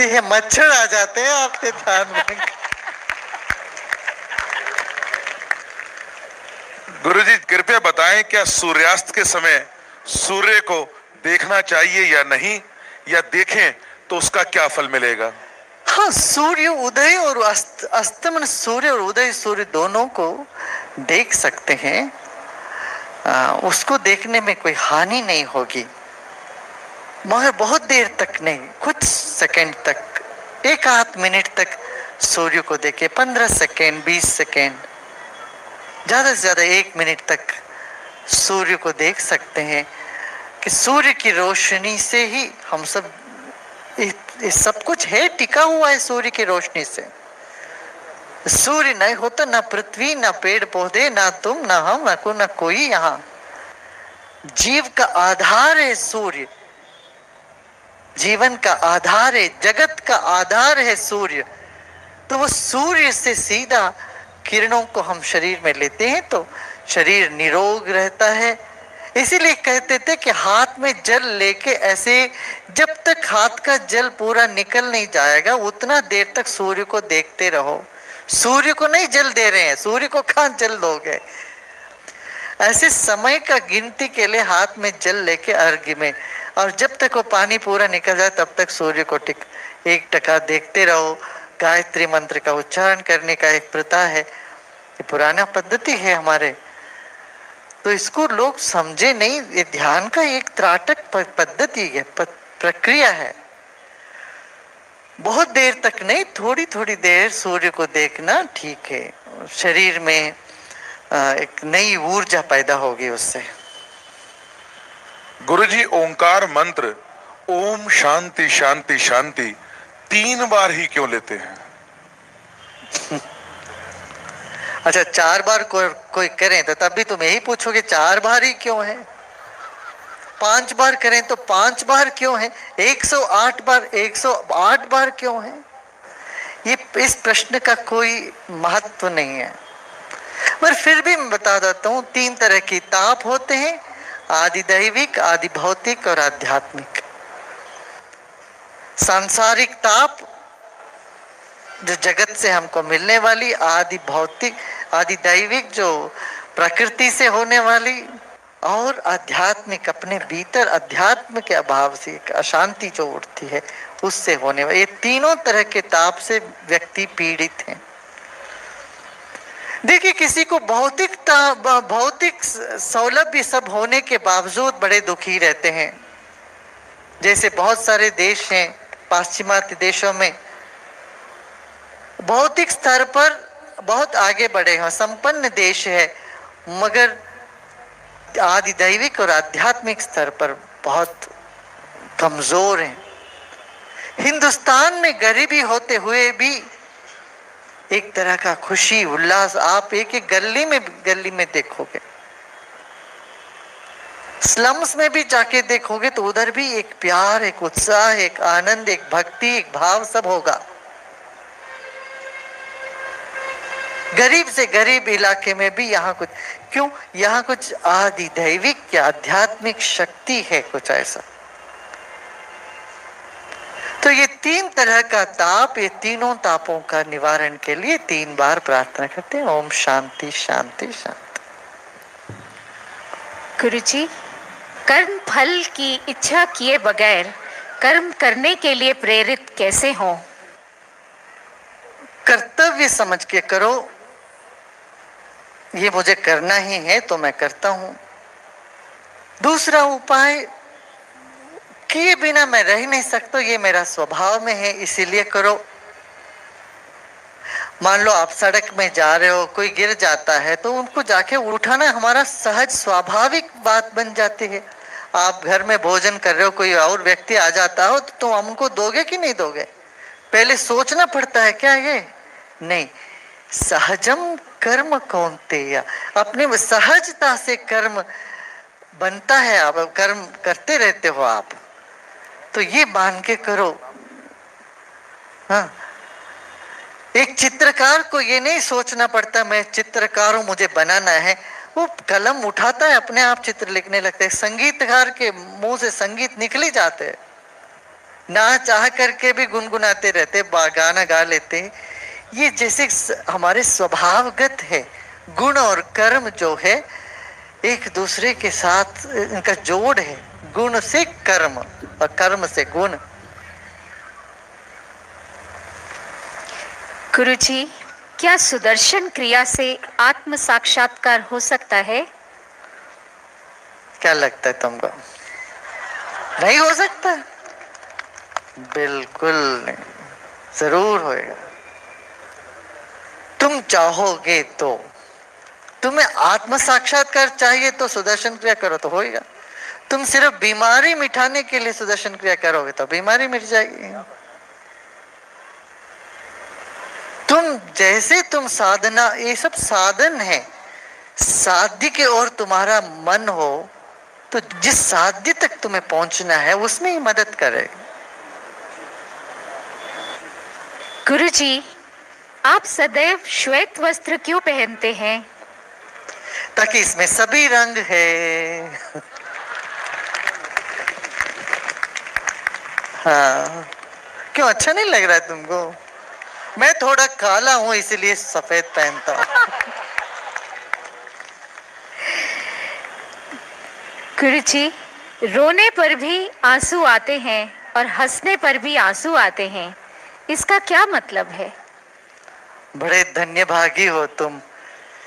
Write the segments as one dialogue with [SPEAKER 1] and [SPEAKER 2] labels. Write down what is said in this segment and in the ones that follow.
[SPEAKER 1] है, मच्छर आ जाते हैं आपके ध्यान में।
[SPEAKER 2] गुरुजी कृपया बताएं, क्या सूर्यास्त के समय सूर्य को देखना चाहिए या नहीं, या देखें तो उसका क्या फल मिलेगा?
[SPEAKER 1] हाँ, सूर्य उदय और अस्तमन सूर्य और उदय सूर्य दोनों को देख सकते हैं। उसको देखने में कोई हानि नहीं होगी, मगर बहुत देर तक नहीं, कुछ सेकंड तक, एक आध मिनट तक सूर्य को देखे, 15 सेकंड, 20 सेकंड, ज्यादा से ज्यादा 1 मिनट तक सूर्य को देख सकते हैं कि सूर्य की रोशनी से ही हम सब, ये सब कुछ है, टिका हुआ है सूर्य की रोशनी से। सूर्य नहीं होता ना पृथ्वी, ना पेड़ पौधे, ना तुम, ना हम, ना कोई। यहाँ जीव का आधार है सूर्य, जीवन का आधार है, जगत का आधार है सूर्य। तो वो सूर्य से सीधा किरणों को हम शरीर में लेते हैं तो शरीर निरोग रहता है। इसीलिए कहते थे कि हाथ में जल लेके ऐसे, जब तक हाथ का जल पूरा निकल नहीं जाएगा उतना देर तक सूर्य को देखते रहो। सूर्य को नहीं जल दे रहे हैं, सूर्य को कहां जल दोगे। ऐसे समय का गिनती के लिए हाथ में जल लेके अर्घ्य में, और जब तक वो पानी पूरा निकल जाए तब तक सूर्य को एक टका देखते रहो। गायत्री मंत्र का उच्चारण करने का एक प्रथा है, ये पुराना पद्धति है हमारे, तो इसको लोग समझे नहीं। ये ध्यान का एक त्राटक पद्धति है, प्रक्रिया है। बहुत देर तक नहीं, थोड़ी थोड़ी देर सूर्य को देखना ठीक है, शरीर में एक नई ऊर्जा पैदा होगी उससे।
[SPEAKER 2] गुरुजी ओंकार मंत्र ओम शांति शांति शांति 3 बार ही क्यों लेते हैं?
[SPEAKER 1] अच्छा, 4 बार कोई करें तो तब भी तुम यही पूछोगे 4 बार ही क्यों है। 5 बार करें तो 5 बार क्यों है। 108 बार 108 बार क्यों है। ये इस प्रश्न का कोई महत्व नहीं है, पर फिर भी मैं बता देता हूँ। 3 तरह की ताप होते हैं, आदि दैविक, आदि भौतिक और आध्यात्मिक। सांसारिक ताप जो जगत से हमको मिलने वाली, आदि भौतिक, आदि दैविक जो प्रकृति से होने वाली, और आध्यात्मिक अपने भीतर अध्यात्म के अभाव से एक अशांति जो उठती है उससे होने वाली। ये तीनों तरह के ताप से व्यक्ति पीड़ित है। देखिए, किसी को भौतिक सौलभ्य सब होने के बावजूद बड़े दुखी रहते हैं। जैसे बहुत सारे देश हैं पाश्चिमात्य देशों में, भौतिक स्तर पर बहुत आगे बढ़े हैं, संपन्न देश है, मगर आदि दैविक और आध्यात्मिक स्तर पर बहुत कमजोर हैं। हिंदुस्तान में गरीबी होते हुए भी एक तरह का खुशी उल्लास आप एक एक गली में देखोगे। स्लम्स में भी जाके देखोगे तो उधर भी एक प्यार, एक उत्साह, एक आनंद, एक भक्ति, एक भाव सब होगा। गरीब से गरीब इलाके में भी यहाँ कुछ, क्यों, यहाँ कुछ आदि दैविक या आध्यात्मिक शक्ति है, कुछ ऐसा। तो ये 3 तरह का ताप, ये तीनों तापों का निवारण के लिए 3 बार प्रार्थना करते हैं, ओम शांति शांति शांति।
[SPEAKER 3] गुरुजी, कर्म फल की इच्छा किए बगैर कर्म करने के लिए प्रेरित कैसे हों?
[SPEAKER 1] कर्तव्य समझ के करो, ये मुझे करना ही है तो मैं करता हूं। दूसरा उपाय, किए बिना मैं रह नहीं सकता, ये मेरा स्वभाव में है इसीलिए करो। मान लो आप सड़क में जा रहे हो, कोई गिर जाता है तो उनको जाके उठाना हमारा सहज स्वाभाविक बात बन जाती है। आप घर में भोजन कर रहे हो, कोई और व्यक्ति आ जाता हो तो तुम हमको दोगे कि नहीं दोगे, पहले सोचना पड़ता है क्या ये? नहीं, सहजम कर्म कौन्तेय, अपने सहजता से कर्म बनता है। आप कर्म करते रहते हो आप, तो ये मान के करो। हाँ, एक चित्रकार को ये नहीं सोचना पड़ता मैं चित्रकार हूं मुझे बनाना है, वो कलम उठाता है अपने आप चित्र लिखने लगता है। संगीतकार के मुंह से संगीत निकल ही जाते हैं, ना चाह करके भी गुनगुनाते रहते, गाना गा लेते। ये जैसे हमारे स्वभावगत है। गुण और कर्म जो है एक दूसरे के साथ इनका जोड़ है। गुण से कर्म और कर्म से गुण।
[SPEAKER 3] गुरुजी, क्या सुदर्शन क्रिया से आत्म साक्षात्कार हो सकता है?
[SPEAKER 1] क्या लगता है तुमको? नहीं हो सकता? बिल्कुल नहीं, जरूर होएगा। तुम चाहोगे तो। तुम्हें आत्म साक्षात्कार चाहिए तो सुदर्शन क्रिया करो तो होएगा। तुम सिर्फ बीमारी मिटाने के लिए सुदर्शन क्रिया करोगे तो बीमारी मिट जाएगी। तुम साधना, ये सब साधन है। साध्य के और तुम्हारा मन हो तो जिस साध्य तक तुम्हें पहुंचना है उसमें ही मदद करेगा।
[SPEAKER 3] गुरुजी, आप सदैव श्वेत वस्त्र क्यों पहनते हैं?
[SPEAKER 1] ताकि इसमें सभी रंग है। हाँ, क्यों अच्छा नहीं लग रहा है तुमको? मैं थोड़ा काला हूं इसलिए सफेद पहनता हूं।
[SPEAKER 3] गुरुजी, रोने पर भी आंसू आते हैं और हंसने पर भी आंसू आते हैं, इसका क्या मतलब है?
[SPEAKER 1] बड़े धन्यभागी हो तुम।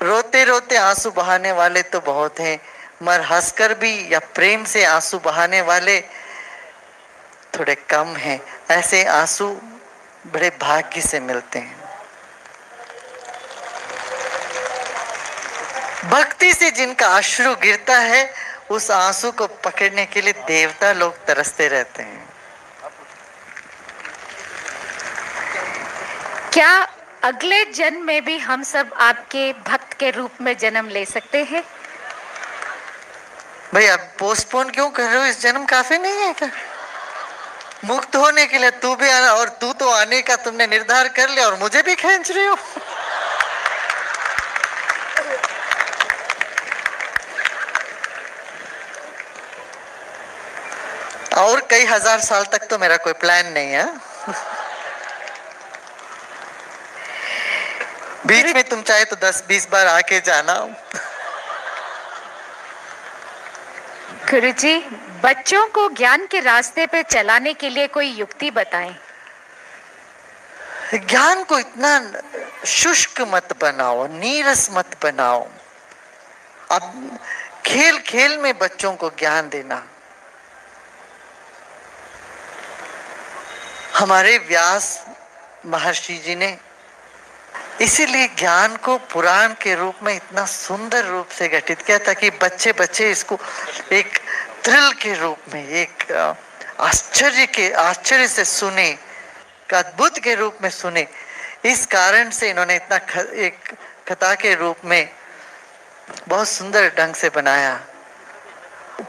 [SPEAKER 1] रोते रोते आंसू बहाने वाले तो बहुत हैं, मगर हंसकर भी या प्रेम से आंसू बहाने वाले थोड़े कम हैं। ऐसे आंसू बड़े भाग्य से मिलते हैं। भक्ति से जिनका अश्रु गिरता है उस आंसू को पकड़ने के लिए देवता लोग तरसते रहते हैं।
[SPEAKER 3] क्या अगले जन्म में भी हम सब आपके भक्त के रूप में जन्म ले सकते हैं?
[SPEAKER 1] भाई आप पोस्टपोन क्यों कर रहे हो? इस जन्म काफी नहीं है क्या? मुक्त होने के लिए तू भी आना, और तू तो आने का तुमने निर्धार कर लिया और मुझे भी खींच रहे हो। और कई हजार साल तक तो मेरा कोई प्लान नहीं है। बीच में तुम चाहे तो 10-20 बार आके जाना।
[SPEAKER 3] गुरुजी, बच्चों को ज्ञान के रास्ते पे चलाने के लिए कोई युक्ति बताएं।
[SPEAKER 1] ज्ञान को इतना शुष्क मत बनाओ, नीरस मत बनाओ। अब खेल खेल में बच्चों को ज्ञान देना। हमारे व्यास महर्षि जी ने इसीलिए ज्ञान को पुराण के रूप में इतना सुंदर रूप से गठित किया ताकि बच्चे बच्चे इसको एक थ्रिल के रूप में, एक आश्चर्य से सुने, अद्भुत के रूप में सुने। इस कारण से इन्होंने इतना एक कथा के रूप में बहुत सुंदर ढंग से बनाया।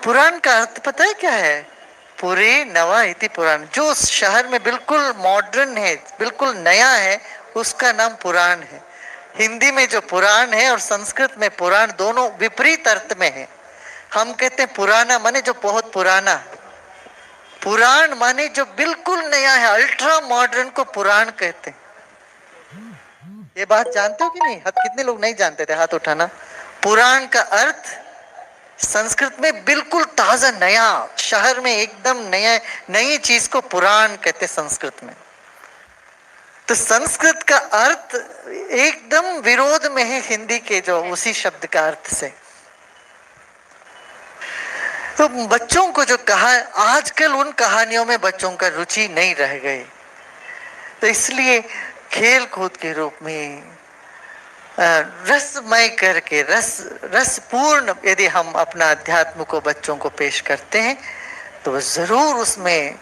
[SPEAKER 1] पुराण का अर्थ पता है क्या है? पुरे नवा इति पुराण। जो शहर में बिल्कुल मॉडर्न है, बिल्कुल नया है, उसका नाम पुराण है। हिंदी में जो पुराण है और संस्कृत में पुराण दोनों विपरीत अर्थ में है। हम कहते हैं पुराना माने जो बहुत पुराना, पुराण माने जो बिल्कुल नया है, अल्ट्रा मॉडर्न को पुराण कहते हैं। ये बात जानते हो कि नहीं? कितने लोग नहीं जानते थे? हाथ उठाना। पुराण का अर्थ संस्कृत में बिल्कुल ताजा नया, शहर में एकदम नया, नई चीज को पुराण कहते संस्कृत में। तो संस्कृत का अर्थ एकदम विरोध में है हिंदी के जो उसी शब्द का अर्थ से। तो बच्चों को जो कहा, आजकल उन कहानियों में बच्चों का रुचि नहीं रह गई, तो इसलिए खेल कूद के रूप में रसमय करके रसपूर्ण यदि हम अपना अध्यात्म को बच्चों को पेश करते हैं तो वो जरूर उसमें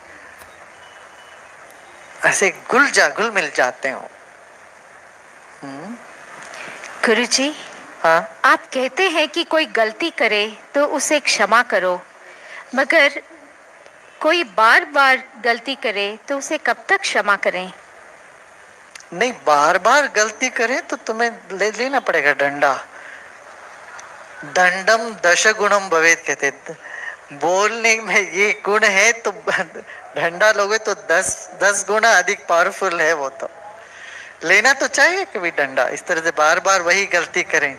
[SPEAKER 1] ऐसे घुल मिल जाते हो।
[SPEAKER 3] गुरुजी,
[SPEAKER 1] हाँ,
[SPEAKER 3] आप कहते हैं कि कोई गलती करे तो उसे क्षमा करो, मगर कोई बार बार गलती करे तो उसे कब तक क्षमा करें?
[SPEAKER 1] नहीं, बार बार गलती करे तो तुम्हें लेना पड़ेगा डंडा। दंडम दशगुणम भवेत कहते। बोलने में ये गुण है तो डंडा लोगे तो 10 गुना अधिक पावरफुल है वो तो। लेना तो चाहिए कभी डंडा, इस तरह से बार बार वही गलती करें।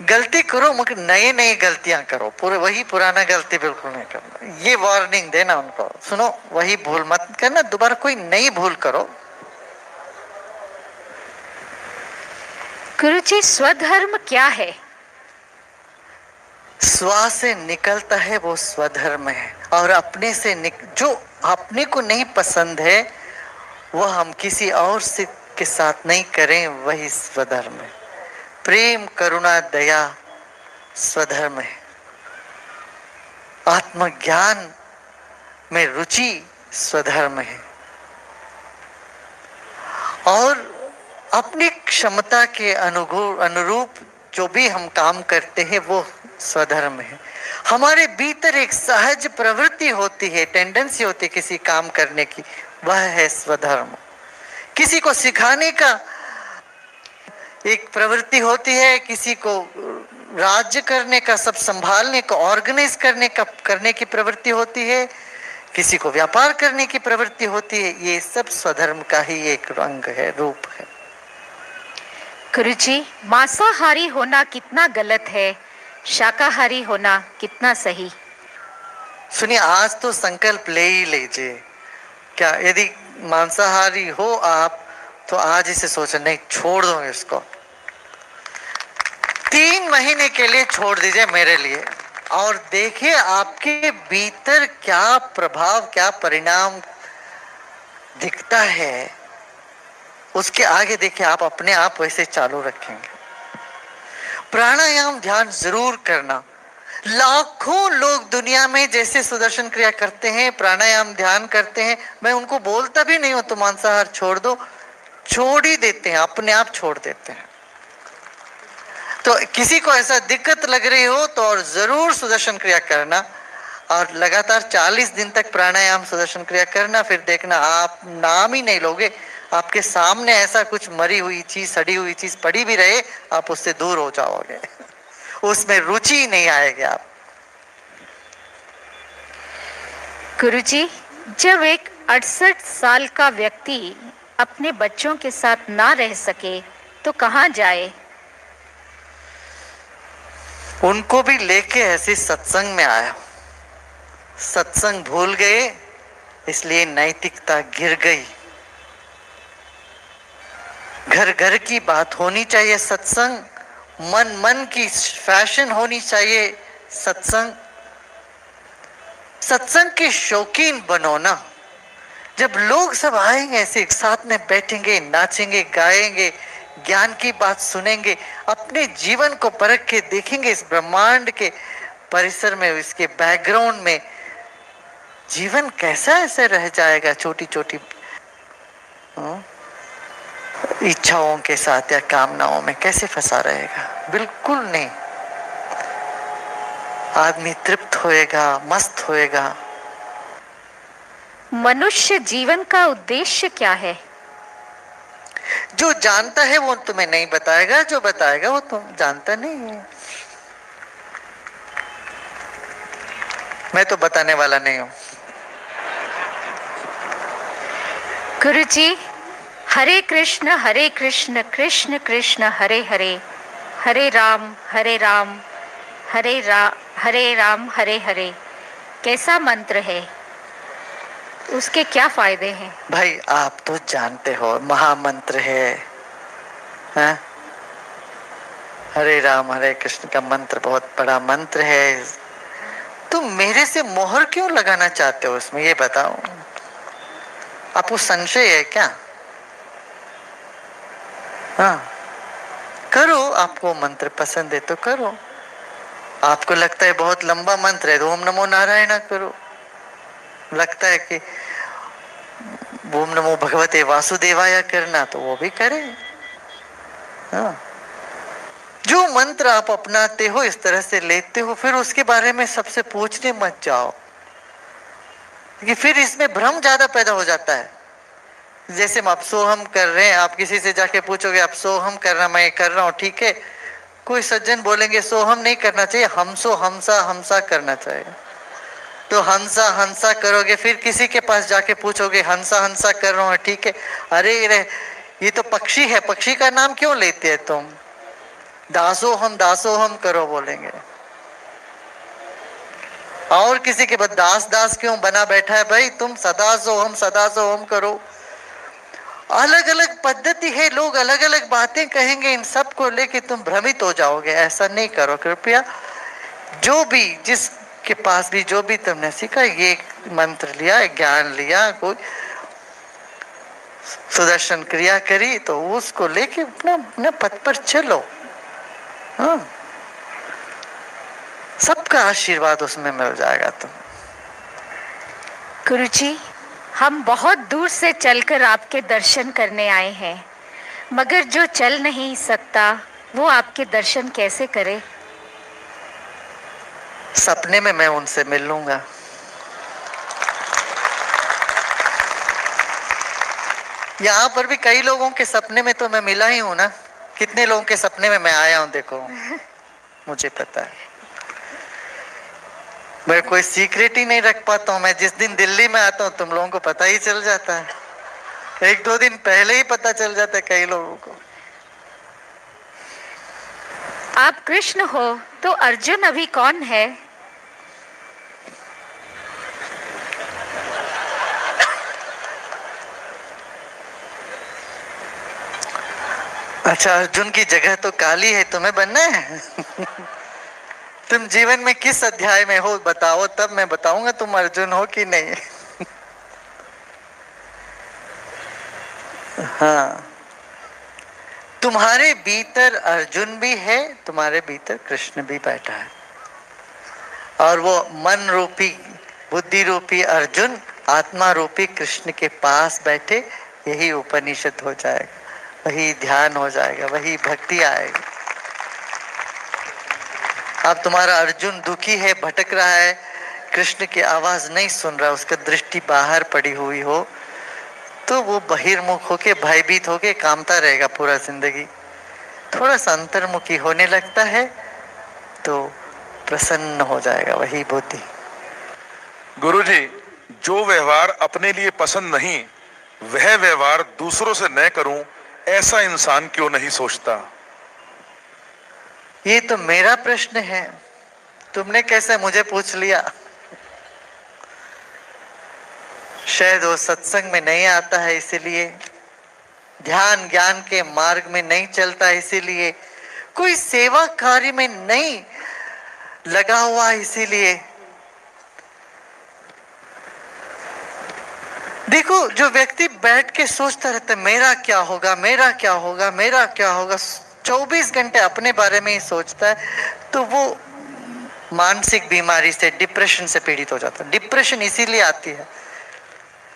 [SPEAKER 1] गलती करो मगर नई नई गलतियां करो, पूरे वही पुराना गलती बिल्कुल नहीं करना। ये वार्निंग देना उनको, सुनो वही भूल मत करना, दोबारा कोई नई भूल करो।
[SPEAKER 3] गुरुजी, स्वधर्म क्या है?
[SPEAKER 1] स्वा से निकलता है वो स्वधर्म है, और अपने से जो अपने को नहीं पसंद है वह हम किसी और से के साथ नहीं करें, वही स्वधर्म है। प्रेम करुणा दया स्वधर्म है। आत्मज्ञान में रुचि स्वधर्म है, और अपनी क्षमता के अनुरूप जो भी हम काम करते हैं वो स्वधर्म है। हमारे भीतर एक सहज प्रवृत्ति होती है, टेंडेंसी होती है किसी काम करने की, वह है स्वधर्म। किसी को सिखाने का एक प्रवृत्ति होती है, किसी को राज्य करने का, सब संभालने का, ऑर्गेनाइज करने की प्रवृत्ति होती है, किसी को व्यापार करने की प्रवृत्ति होती है। ये सब स्वधर्म का ही एक रंग है, रूप है।
[SPEAKER 3] गुरुजी, मांसाहारी होना कितना गलत है, शाकाहारी होना कितना सही?
[SPEAKER 1] सुनिए, आज तो संकल्प ले ही लीजिए। क्या यदि मांसाहारी हो आप तो आज इसे सोचें, नहीं छोड़ दो इसको, 3 महीने के लिए छोड़ दीजिए मेरे लिए, और देखिए आपके भीतर क्या प्रभाव, क्या परिणाम दिखता है। उसके आगे देखिए आप अपने आप वैसे चालू रखेंगे। प्राणायाम ध्यान जरूर करना। लाखों लोग दुनिया में जैसे सुदर्शन क्रिया करते हैं, प्राणायाम ध्यान करते हैं, मैं उनको बोलता भी नहीं हूं तो मांसाहार छोड़ दो, छोड़ ही देते हैं, अपने आप छोड़ देते हैं। तो किसी को ऐसा दिक्कत लग रही हो तो और जरूर सुदर्शन क्रिया करना, और लगातार 40 दिन तक प्राणायाम सुदर्शन क्रिया करना। फिर देखना आप नाम ही नहीं लोगे, आपके सामने ऐसा कुछ मरी हुई चीज, सड़ी हुई चीज पड़ी भी रहे, आप उससे दूर हो जाओगे, उसमें रुचि नहीं आएगी आप।
[SPEAKER 3] गुरुजी, जब एक 68 साल का व्यक्ति अपने बच्चों के साथ ना रह सके तो कहाँ जाए?
[SPEAKER 1] उनको भी लेके ऐसे सत्संग में आया। सत्संग भूल गए, इसलिए नैतिकता गिर गई। घर घर की बात होनी चाहिए सत्संग, मन मन की फैशन होनी चाहिए सत्संग। सत्संग के शौकीन बनो ना। जब लोग सब आएंगे ऐसे एक साथ में बैठेंगे, नाचेंगे, गाएंगे, ज्ञान की बात सुनेंगे, अपने जीवन को परख के देखेंगे, इस ब्रह्मांड के परिसर में, इसके बैकग्राउंड में जीवन कैसा ऐसे रह जाएगा, छोटी छोटी इच्छाओं के साथ या कामनाओं में कैसे फंसा रहेगा। बिल्कुल नहीं, आदमी तृप्त होएगा, मस्त होएगा।
[SPEAKER 3] मनुष्य जीवन का उद्देश्य क्या है?
[SPEAKER 1] जो जानता है वो तुम्हें नहीं बताएगा, जो बताएगा वो तुम जानता नहीं है। मैं तो बताने वाला नहीं हूं।
[SPEAKER 3] गुरुजी, हरे कृष्ण कृष्ण कृष्ण हरे हरे, हरे राम हरे राम हरे हरे कैसा मंत्र है? उसके क्या फायदे हैं?
[SPEAKER 1] भाई आप तो जानते हो, महामंत्र है, हाँ? हरे राम हरे कृष्ण का मंत्र बहुत बड़ा मंत्र है। तुम मेरे से मोहर क्यों लगाना चाहते हो उसमें, ये बताओ। आपको संशय है क्या? हाँ, करो, आपको मंत्र पसंद है तो करो। आपको लगता है बहुत लंबा मंत्र है तो ओम नमो नारायण करो। लगता है कि ओम नमो भगवते वासुदेवाय करना तो वो भी करे। हाँ, जो मंत्र आप अपनाते हो, इस तरह से लेते हो, फिर उसके बारे में सबसे पूछने मत जाओ, क्योंकि फिर इसमें भ्रम ज्यादा पैदा हो जाता है। जैसे हम आप सोहम कर रहे हैं, आप किसी से जाके पूछोगे आप सोहम कर रहा, मैं कर रहा हूँ, ठीक है, कोई सज्जन बोलेंगे सोहम नहीं करना चाहिए, हमसो हमसा हमसा करना चाहिए। तो हंसा हंसा करोगे, फिर किसी के पास जाके पूछोगे हंसा हंसा कर रहा हूं, ठीक है, अरे रे ये तो पक्षी है, पक्षी का नाम क्यों लेते हैं तुम? दासो हम करो बोलेंगे। और किसी के बाद दास दास क्यों बना बैठा है भाई, तुम सदा सो हम करो। अलग अलग पद्धति है, लोग अलग अलग बातें कहेंगे, इन सब को लेके तुम भ्रमित हो जाओगे। ऐसा नहीं करो कृपया। जो भी जिसके पास भी जो भी तुमने सीखा, ये मंत्र लिया, ज्ञान लिया, कोई सुदर्शन क्रिया करी, तो उसको लेके अपना अपने पथ पर चलो। हाँ, सबका आशीर्वाद उसमें मिल जाएगा तुम।
[SPEAKER 3] गुरुजी, हम बहुत दूर से चलकर आपके दर्शन करने आए हैं, मगर जो चल नहीं सकता वो आपके दर्शन कैसे करे?
[SPEAKER 1] सपने में मैं उनसे मिल लूंगा। यहाँ पर भी कई लोगों के सपने में तो मैं मिला ही हूं ना। कितने लोगों के सपने में मैं आया हूं देखो, मुझे पता है। मैं कोई सीक्रेट ही नहीं रख पाता हूँ। मैं जिस दिन दिल्ली में आता हूँ तुम लोगों को पता ही चल जाता है, 1-2 दिन पहले ही पता चल जाता है कई लोगों को।
[SPEAKER 3] आप कृष्ण हो तो अर्जुन अभी कौन है?
[SPEAKER 1] अच्छा, अर्जुन की जगह तो काली है, तुम्हें बनना है? तुम जीवन में किस अध्याय में हो बताओ, तब मैं बताऊंगा तुम अर्जुन हो कि नहीं। हाँ, तुम्हारे भीतर अर्जुन भी है, तुम्हारे भीतर कृष्ण भी बैठा है, और वो मन रूपी बुद्धि रूपी अर्जुन आत्मा रूपी कृष्ण के पास बैठे। यही उपनिषद हो जाएगा, वही ध्यान हो जाएगा, वही भक्ति आएगी। अब तुम्हारा अर्जुन दुखी है, भटक रहा है, कृष्ण की आवाज नहीं सुन रहा, उसका दृष्टि बाहर पड़ी हुई हो, तो वो बहिर्मुख होके भयभीत होके कामता रहेगा पूरा जिंदगी। थोड़ा सा अंतर्मुखी होने लगता है तो प्रसन्न हो जाएगा, वही बुद्धि।
[SPEAKER 2] गुरुजी, जो व्यवहार अपने लिए पसंद नहीं वह व्यवहार दूसरों से न करूं, ऐसा इंसान क्यों नहीं सोचता?
[SPEAKER 1] ये तो मेरा प्रश्न है, तुमने कैसे मुझे पूछ लिया? शायद वो सत्संग में नहीं आता है, इसीलिए ध्यान ज्ञान के मार्ग में नहीं चलता, इसीलिए कोई सेवा कार्य में नहीं लगा हुआ, इसीलिए। देखो, जो व्यक्ति बैठ के सोचता रहता है मेरा क्या होगा, मेरा क्या होगा, मेरा क्या होगा, 24 घंटे अपने बारे में ही सोचता है, तो वो मानसिक बीमारी से, डिप्रेशन से पीड़ित हो जाता है। डिप्रेशन इसीलिए आती है,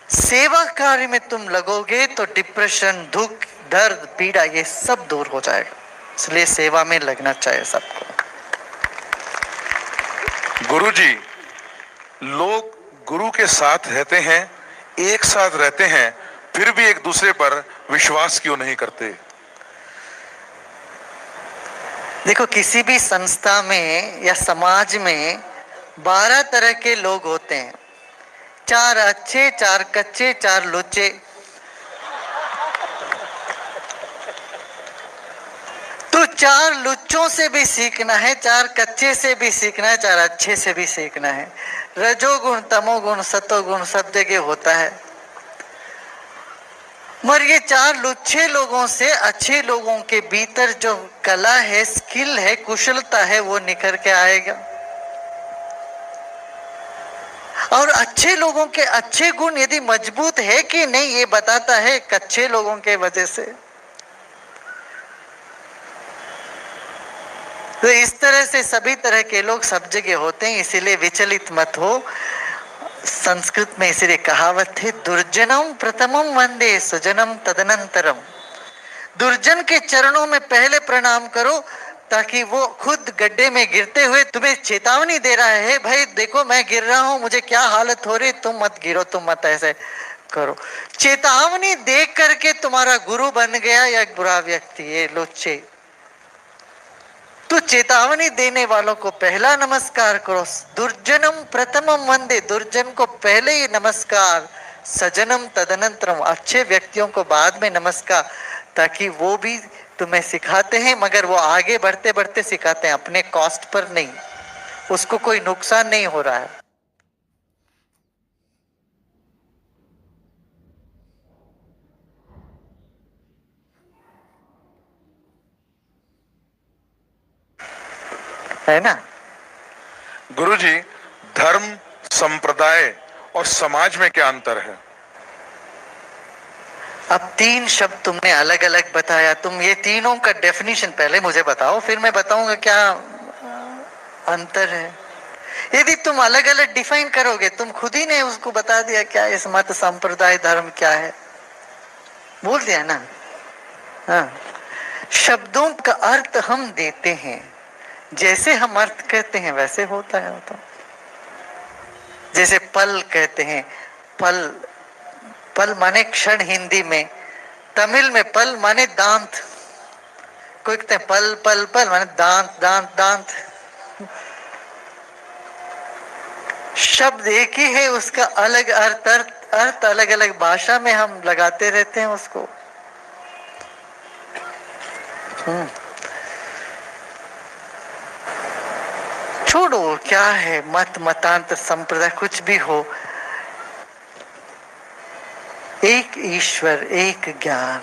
[SPEAKER 1] सेवा कार्य में तुम लगोगे तो डिप्रेशन, दुख, दर्द, पीड़ा ये सब दूर हो जाएगा। इसलिए सेवा में लगना चाहिए सबको।
[SPEAKER 2] गुरुजी, लोग गुरु के साथ रहते हैं, एक साथ रहते हैं, फिर भी एक दूसरे पर विश्वास क्यों नहीं करते?
[SPEAKER 1] देखो, किसी भी संस्था में या समाज में 12 तरह के लोग होते हैं, 4 अच्छे, 4 कच्चे, 4 लुच्चे। तो 4 लुच्चों से भी सीखना है, 4 कच्चे से भी सीखना है, 4 अच्छे से भी सीखना है। रजोगुण, तमोगुण, सतोगुण सब जगह होता है, मगर ये 4 लुच्चे लोगों से अच्छे लोगों के भीतर जो कला है, स्किल है, कुशलता है, वो निखर के आएगा। और अच्छे लोगों के अच्छे गुण यदि मजबूत है कि नहीं, ये बताता है कच्चे लोगों के वजह से। तो इस तरह से सभी तरह के लोग सब जगह होते हैं, इसीलिए विचलित मत हो। संस्कृत में इसीलिए कहावत है, दुर्जनम प्रथमम वंदे सुजनम तदनंतरम। दुर्जन के चरणों में पहले प्रणाम करो, ताकि वो खुद गड्ढे में गिरते हुए तुम्हें चेतावनी दे रहा है, भाई देखो मैं गिर रहा हूं, मुझे क्या हालत हो रही, तुम मत गिरो, तुम मत ऐसे करो। चेतावनी दे करके तुम्हारा गुरु बन गया या एक बुरा व्यक्ति, ये लुच्चे। तो चेतावनी देने वालों को पहला नमस्कार करो, दुर्जनम प्रथमम वंदे, दुर्जन को पहले ही नमस्कार, सजनम तदनंतरम, अच्छे व्यक्तियों को बाद में नमस्कार, ताकि वो भी तुम्हें सिखाते हैं, मगर वो आगे बढ़ते बढ़ते सिखाते हैं, अपने कॉस्ट पर नहीं, उसको कोई नुकसान नहीं हो रहा है ना।
[SPEAKER 2] गुरुजी, धर्म, संप्रदाय और समाज में क्या अंतर है?
[SPEAKER 1] अब 3 शब्द तुमने अलग अलग बताया, तुम ये तीनों का डेफिनेशन पहले मुझे बताओ, फिर मैं बताऊंगा क्या अंतर है। यदि तुम अलग अलग डिफाइन करोगे, तुम खुद ही ने उसको बता दिया क्या इस मत संप्रदाय धर्म क्या है, बोल दिया ना। हाँ, शब्दों का अर्थ हम देते हैं, जैसे हम अर्थ कहते हैं वैसे होता है। तो जैसे पल कहते हैं, पल, पल माने क्षण हिंदी में, तमिल में पल माने दांत, कोई कहते हैं पल पल पल माने दांत दांत दांत। शब्द एक ही है, उसका अलग अर्थ अलग अलग भाषा में हम लगाते रहते हैं उसको। छोड़ो क्या है मत मतांत संप्रदाय कुछ भी हो, एक ईश्वर, एक ज्ञान।